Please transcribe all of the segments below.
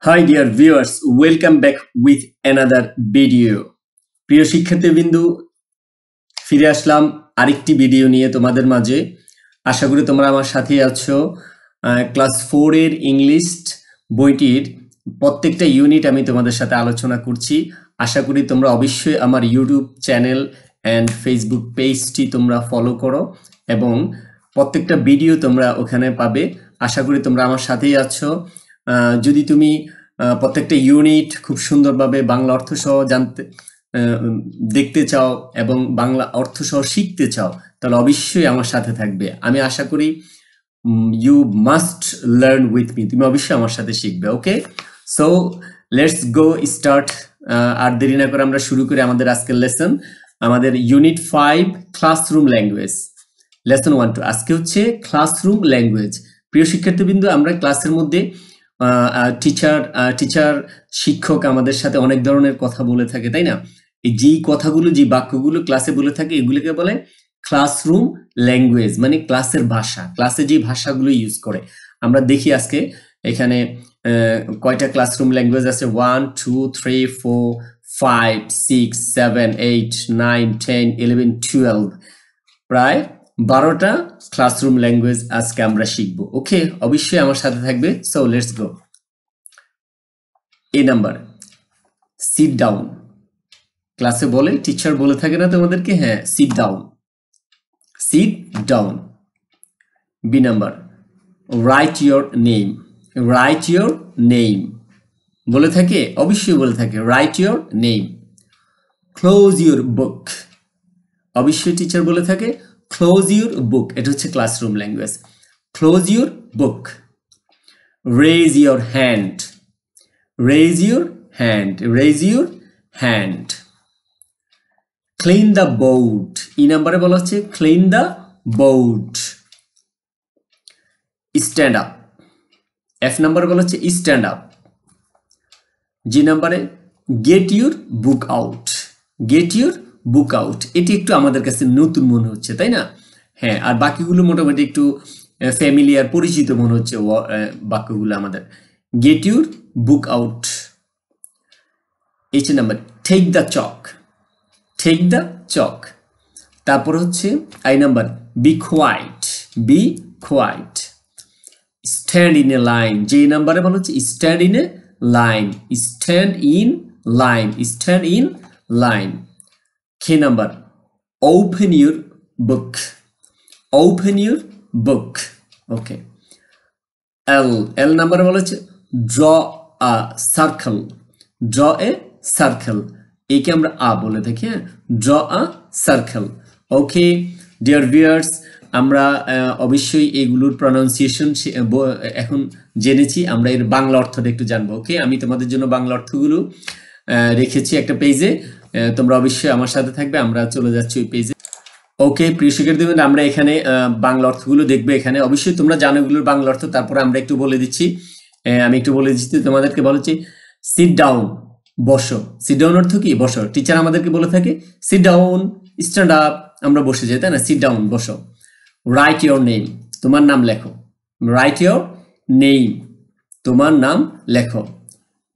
Hi dear viewers, welcome back with another video. প্রিয় শিক্ষার্থীবৃন্দু, ফিরে আসলাম আরেকটি ভিডিও নিয়ে তোমাদের মাঝে। আশা করি তোমরা আমার সাথে আছো। ক্লাস 4 এর ইংলিশ বইটির প্রত্যেকটা ইউনিট আমি তোমাদের সাথে আলোচনা করছি। আশা করি তোমরা অবশ্যই আমার ইউটিউব চ্যানেল এন্ড ফেসবুক পেজটি তোমরা ফলো করো এবং প্রত্যেকটা ভিডিও তোমরা ওখানে পাবে। আশা করি তোমরা আমার সাথেই আছো। যদি তুমি প্রত্যেকটা ইউনিট খুব সুন্দরভাবে বাংলা অর্থ সহ দেখতে চাও এবং বাংলা অর্থ সহ শিখতে চাও, তাহলে অবশ্যই আমার সাথে থাকবে। আমি আশা করি you must learn with me, তুমি অবশ্যই আমার সাথে শিখবে। Okay, so let's go start. আর দেরি না করে আমরা শুরু করি আমাদের আজকের লেসন। আমাদের ইউনিট 5 ক্লাসরুম ল্যাঙ্গুয়েজ, লেসন 1-2। আজকে হচ্ছে ক্লাসরুম ল্যাঙ্গুয়েজ। প্রিয় শিক্ষার্থীবৃন্দ, আমরা ক্লাসের মধ্যে টিচার শিক্ষক আমাদের সাথে অনেক ধরনের কথা বলে থাকে, তাই না? এই যে কথাগুলো, যে বাক্যগুলো ক্লাসে বলে থাকে, এগুলিকে বলে ক্লাসরুম ল্যাঙ্গুয়েজ, মানে ক্লাসের ভাষা। ক্লাসে যে ভাষাগুলো ইউজ করে আমরা দেখি আজকে এখানে কয়টা ক্লাসরুম ল্যাঙ্গুয়েজ আছে। 1 2 3 4 5 6 7 8 9 10 11 12, প্রায় 12টা ক্লাসরুম ল্যাঙ্গুয়েজ আজকে আমরা শিখবো। ওকে, অবশ্যই আমার সাথে থাকবে। So let's go. A number, sit down. ক্লাসে বলে, টিচার বলে থাকে না তোমাদেরকে? হ্যাঁ, sit down, sit down. B number, write your name. Write your name বলে থাকে, অবশ্যই বলে থাকে, write your name. Close your book, অবশ্যই টিচার বলে থাকে, ক্লোজ ইউর বুক। এটা হচ্ছে classroom language, close your book. Raise your hand, raise your hand, raise your hand. Clean the board, E নাম্বারে বলা হচ্ছে clean the board. Stand up, F নাম্বারে বলা হচ্ছে স্ট্যান্ড আপ। জি নাম্বারে gate your book out, gate your book out. এটি একটু আমাদের কাছে নতুন মনে হচ্ছে, তাই না? হ্যাঁ, আর বাকিগুলো মোটামুটি একটু ফ্যামিলিয়ার, পরিচিত মনে হচ্ছে বাক্যগুলো আমাদের। Get your book out. H number, take the chalk, take the chalk. তারপর হচ্ছে I number, be quiet, be quiet. Stand in a line, যে নাম্বারে বলা হচ্ছে stand in a line, stand in line, stand in line. K number, open your book, open your book. Okay. L number বলা হচ্ছে draw a circle, draw a circle. একে আমরা আ বলে থাকি, হ্যাঁ, draw a circle. Okay, dear viewers, আমরা অবশ্যই এগুলোর প্রনাউন্সিয়েশন এখন জেনেছি, আমরা এর বাংলা অর্থটা একটু জানবো। ওকে, আমি তোমাদের জন্য বাংলা অর্থগুলো রেখেছি একটা পেজে, তোমরা অবশ্যই আমার সাথে থাকবে। আমরা চলে যাচ্ছি ওই পেজে। ওকে, প্রিয় শিক্ষার্থীবৃন্দ, আমরা এখানে বাংলা অর্থগুলো দেখবে। এখানে অবশ্যই তোমরা জানো এগুলোর বাংলা অর্থ, তারপরে আমরা একটু বলে দিচ্ছি। আমি একটু বলে দিচ্ছি তোমাদেরকে। বলেছি সিট ডাউন, বসো। সিট ডাউন অর্থ কি? বসো। টিচার আমাদেরকে বলে থাকে সিট ডাউন, স্ট্যান্ড আপ, আমরা বসে যাই, তাই না? সিট ডাউন, বসো। রাইট ইয়োর নেম, তোমার নাম লেখো। রাইট ইয়োর নেম, তোমার নাম লেখো।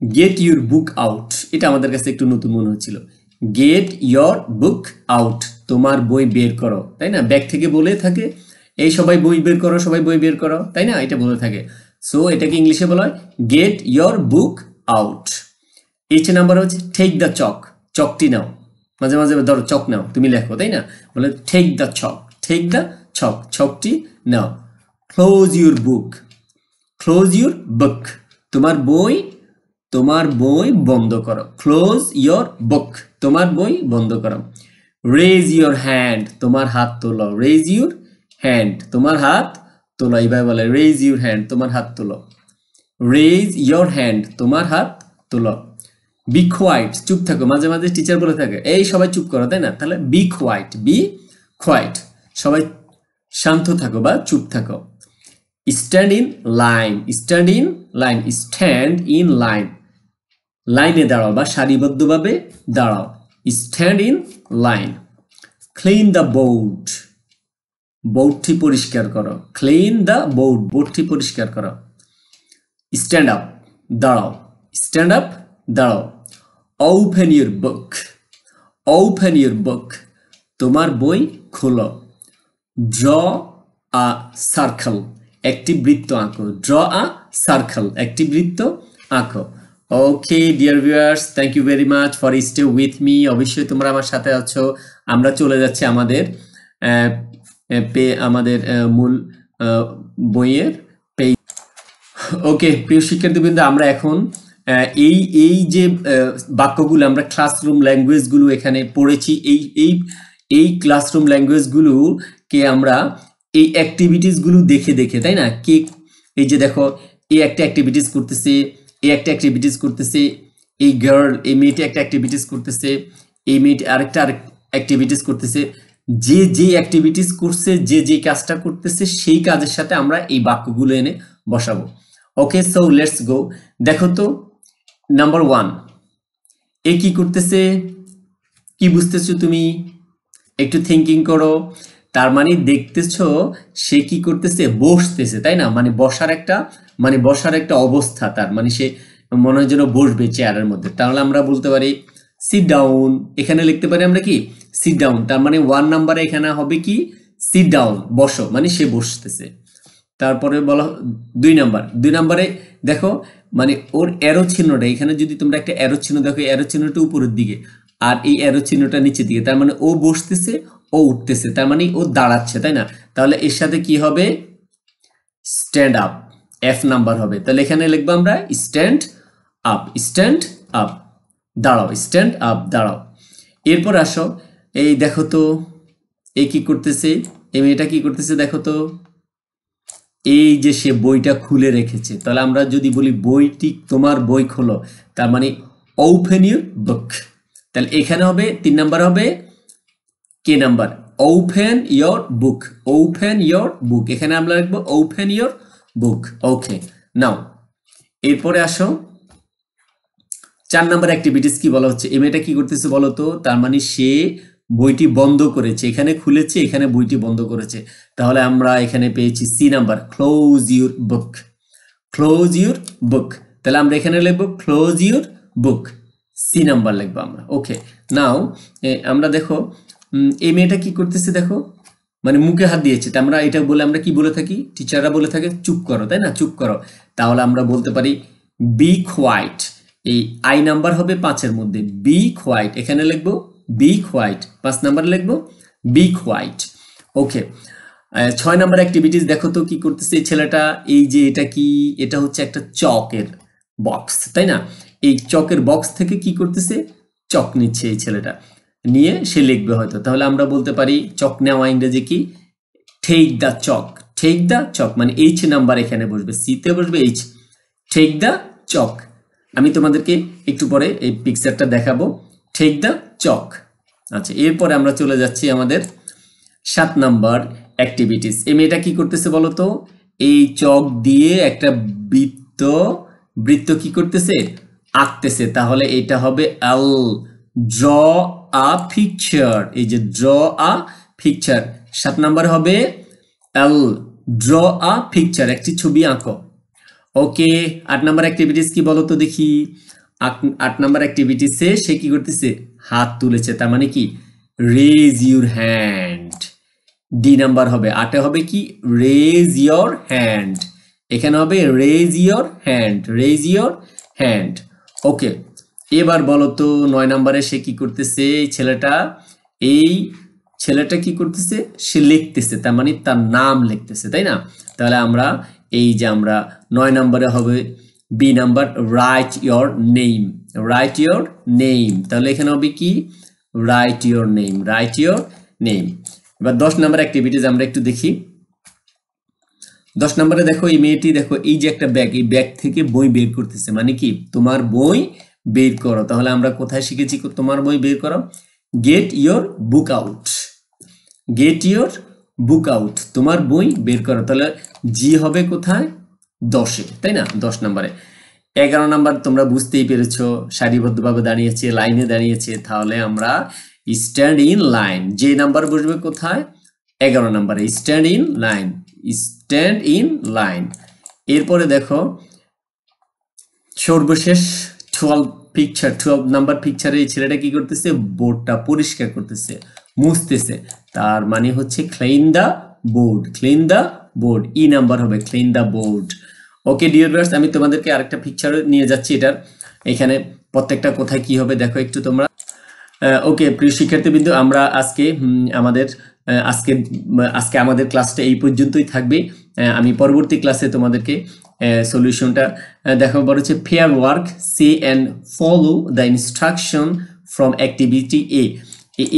গেট ইউর বুক আউট, এটা আমাদের কাছে একটু নতুন মনে হচ্ছিল। গেট ইয়োর বুক আউট, তোমার বই বের করো, তাই না? ব্যাগ থেকে বলে থাকে, এই সবাই বই বের করো, সবাই বই বের করো, তাই না? এটা বলে থাকে। সো এটাকে ইংলিশে বলা হয় get your book out. H number হচ্ছে টেক দ্য চক, চকটি নাও। মাঝে মাঝে ধরো চক নাও, তুমি লেখো, তাই না? বলে take the chalk, take the chalk, চকটি নাও। Close your book, close your book, তোমার বই বন্ধ করো। ক্লোজ ইয়োর বুক, তোমার বই বন্ধ করো। রেজ ইয়োর হ্যান্ড, তোমার হাত তোলো। রেজ ইউর হ্যান্ড, তোমার হাত তোলো। এইভাবে বলে রেজ ইউর হ্যান্ড, তোমার হাত তোলো। রেজ ইয়োর হ্যান্ড, তোমার হাত তোলো। বি কোয়াইট, চুপ থাকো। মাঝে মাঝে টিচার বলে থাকে এই সবাই চুপ করো, তাই না? তাহলে বি কোয়াইট, বি কোয়াইট, সবাই শান্ত থাকো বা চুপ থাকো। Stand in line, stand in line, stand in line, লাইনে দাঁড়াও বা সারিবদ্ধভাবে দাঁড়াও। Stand in line. Clean the board, বোর্ডটি পরিষ্কার করো। ক্লিন দ্য বোর্ড, বোর্ডটি পরিষ্কার করো। স্ট্যান্ড আপ, দাঁড়াও। স্ট্যান্ড আপ, দাঁড়াও। Open your book, open your book, তোমার বই খোলো। ড্র আ সার্কেল, একটি বৃত্ত আঁকো। ড্র আ সার্কেল, একটি বৃত্ত আঁকো। Okay dear viewers, thank you very much for stay with me. অবশ্যই তোমরা আমার সাথে আছো। আমরা চলে যাচ্ছি আমাদের মূল বইয়ের পেজ। ওকে প্রিয় শিক্ষার্থীবৃন্দ, আমরা এখন এই এই যে বাক্যগুলো আমরা ক্লাসরুম ল্যাঙ্গুয়েজগুলো এখানে পড়েছি, এই এই এই ক্লাসরুম ল্যাঙ্গুয়েজগুলোকে আমরা এই অ্যাক্টিভিটিসগুলো দেখে দেখে, তাই না, কে এই যে দেখো এই একটা অ্যাক্টিভিটিস করতেছে, এই একটা অ্যাক্টিভিটিস করতেছে, এই গার্ল এই মেয়েটি একটা অ্যাক্টিভিটিস করতেছে, এই মেয়েটি আরেকটা অ্যাক্টিভিটিস করতেছে। যে যে অ্যাক্টিভিটিস করছে, যে যে কাজটা করতেছে, সেই কাজের সাথে আমরা এই বাক্যগুলো এনে বসাবো। ওকে সো লেটস গো। দেখো তো নাম্বার 1, এ কি করতেছে? কি বুঝতেছো তুমি? একটু থিঙ্কিং করো। তার মানে দেখতেছো সে কি করতেছে? বসতেছে, তাই না? মানে বসার একটা অবস্থা, তার মানে সে মনে হয় যেন বসবে চেয়ারের মধ্যে। তাহলে আমরা বলতে পারি সিট ডাউন। এখানে লিখতে পারি আমরা কি সিট ডাউন। তার মানে 1 নাম্বারে এখানে হবে কি সিট ডাউন, বসো, মানে সে বসতেছে। তারপরে বলা 2 নাম্বারে দেখো মানে ওর অ্যারো চিহ্নটা, এখানে যদি তোমরা একটা অ্যারো চিহ্ন দেখো, অ্যারো চিহ্নটা উপরের দিকে আর এই অ্যারো চিহ্নটা নিচের দিকে, তার মানে ও বসতেছে, ও উঠতেছে, তার মানে ও দাঁড়াচ্ছে, তাই না? তাহলে এর সাথে কি হবে? স্ট্যান্ড আপ, F নাম্বার হবে। তাহলে এখানে লিখবো আমরা স্ট্যান্ড আপ, স্ট্যান্ড আপ, দাঁড়াও, স্ট্যান্ড আপ, দাঁড়াও। এরপর আসো, এই দেখো তো এই কি করতেছে, এই মেয়েটা কি করতেছে দেখো তো। এই যে সে বইটা খুলে রেখেছে, তাহলে আমরা যদি বলি বইটি তোমার বই খোলো, তার মানে ওপেন ইউর বুক। তাহলে এখানে হবে 3 নাম্বার হবে K number, open your book, open your book. এখানে আমরা লিখবো ওপেন ইয়োর বুক। ওকে নাও এরপরে আসো 4 নাম্বার অ্যাক্টিভিটিস কি বলা হচ্ছে? এই মেয়েটা কি করতেছে বলো তো? তার মানে সে বইটি বন্ধ করেছে, এখানে খুলেছে, এখানে বইটি বন্ধ করেছে। তাহলে আমরা এখানে পেয়েছি C number, close your book, close your book. তাহলে আমরা এখানে লিখবো close your book, C number লিখবো আমরা। ওকে নাও আমরা দেখো এই মেয়েটা কি করতেছে দেখো, মানে মুখে হাত দিয়েছে। তা আমরা এটা বলে আমরা কি বলে থাকি? টিচাররা বলে থাকে চুপ করো, তাই না? চুপ করো। তাহলে আমরা বলতে পারি বি কোয়াইট। এই আই নাম্বার হবে 5-এর মধ্যে, বি কোয়াইট। এখানে লিখবো বি কোয়াইট, 5 নাম্বার লিখবো বি কোয়াইট। ওকে 6 নাম্বার অ্যাক্টিভিটিস দেখো তো কি করতেছে এই ছেলেটা। এই যে এটা কি, এটা হচ্ছে একটা চকের বক্স, তাই না? এই চকের বক্স থেকে কি করতেছে? চক নিচ্ছে এই ছেলেটা, নিয়ে সে লিখবে হয়তো। তাহলে আমরা বলতে পারি চক নেওয়া ইংরেজি কি? Take the chalk, take the chalk, মানে এইচ নাম্বার এখানে বসবে, সিতে বসবে এইচ, টেক দ্য চক। আমি তোমাদেরকে একটু পরে এই পিকচারটা দেখাবো, টেক দ্য চক। আচ্ছা এরপরে আমরা চলে যাচ্ছি আমাদের 7 নাম্বার অ্যাক্টিভিটিস। এই মেয়েটা কি করতেছে বলো তো? এই চক দিয়ে একটা বৃত্ত কি করতেছে? আঁকতেছে। তাহলে এটা হবে এল, ড্র আ পিকচার। এই যে ড্র আ পিকচার, 7 নাম্বার হবে এল, ড্র আ পিকচার, একটি ছবি আঁকো। ওকে 8 নাম্বার অ্যাক্টিভিটিস কি বলো তো দেখি। 8 নাম্বার অ্যাক্টিভিটিসে সে কি করতেছে? হাত তুলেছে, তার মানে কি raise your hand. D number হবে, 8-এ হবে কি রেজ ইয়োর হ্যান্ড। এখানে হবে raise your hand, raise your hand. Okay এবার বলো তো 9 নাম্বারে সে কি করতেছে? এই ছেলেটা কি করতেছে? সে লিখতেছে, তার মানে তার নাম লিখতেছে, তাই না? তাহলে আমরা এই যে আমরা 9 নাম্বারে হবে B number, write your name, write your name. তাহলে এখানে হবে কি write your name, write your name. এবার 10 নাম্বার অ্যাক্টিভিটিস আমরা একটু দেখি। 10 নম্বরে দেখো এই মেয়েটি, দেখো এই যে একটা ব্যাগ, এই ব্যাগ থেকে বই বের করতেছে, মানে কি তোমার বই বের করো। তাহলে আমরা কোথায় শিখেছি তোমার বই বের করো? Get your book out, get your book out, তোমার বই বের করো। তাহলে জি হবে কোথায়? 10-এ, তাই না? 10 নম্বরে। 11 নাম্বার তোমরা বুঝতেই পেরেছো, সারিবদ্ধভাবে দাঁড়িয়েছে, লাইনে দাঁড়িয়েছে। তাহলে আমরা স্ট্যান্ড ইন লাইন, যে নাম্বার বসবে কোথায়? 11 নাম্বারে, stand in line, stand in line. এরপরে দেখো সর্বশেষ 12 নাম্বার পিকচারে এই ছেলেটা কি করতেছে, বোর্ডটা পরিষ্কার করতেছে, মুছতেছে। তার মানে হচ্ছে clean the board, clean the board, E number হবে clean the board. Okay dear viewers, আমি তোমাদেরকে আরেকটা পিকচার নিয়ে যাচ্ছি। এটার এখানে প্রত্যেকটা কোথায় কি হবে দেখো একটু তোমরা। ওকে প্রিয় শিক্ষার্থীবৃন্দ, আমরা আজকে আমাদের ক্লাসটা এই পর্যন্তই থাকবে। আমি পরবর্তী ক্লাসে তোমাদেরকে সলিউশনটা দেখাবো। হচ্ছে fair work, say and follow the instruction from activity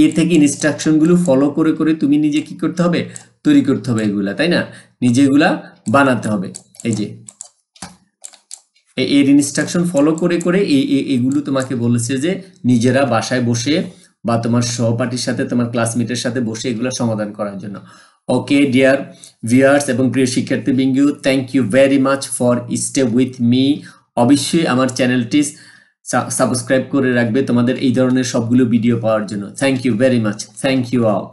এর থেকে ইনস্ট্রাকশনগুলো ফলো করে করে তুমি নিজে কি করতে হবে, তৈরি করতে হবে এগুলা, তাই না? নিজেগুলা বানাতে হবে। এই যে এর ইনস্ট্রাকশন ফলো করে করে এগুলো তোমাকে বলেছে যে নিজেরা বাসায় বসে বা তোমার সহপাঠীর সাথে, তোমার ক্লাসমেটের সাথে বসে এগুলো সমাধান করার জন্য। ওকে ডিয়ার ভিউয়ার্স এবং প্রিয় শিক্ষার্থীবৃন্দ, thank you very much for stay with me. অবশ্যই আমার চ্যানেলটি সাবস্ক্রাইব করে রাখবে তোমাদের এই ধরনের সবগুলো ভিডিও পাওয়ার জন্য। Thank you very much, thank you all.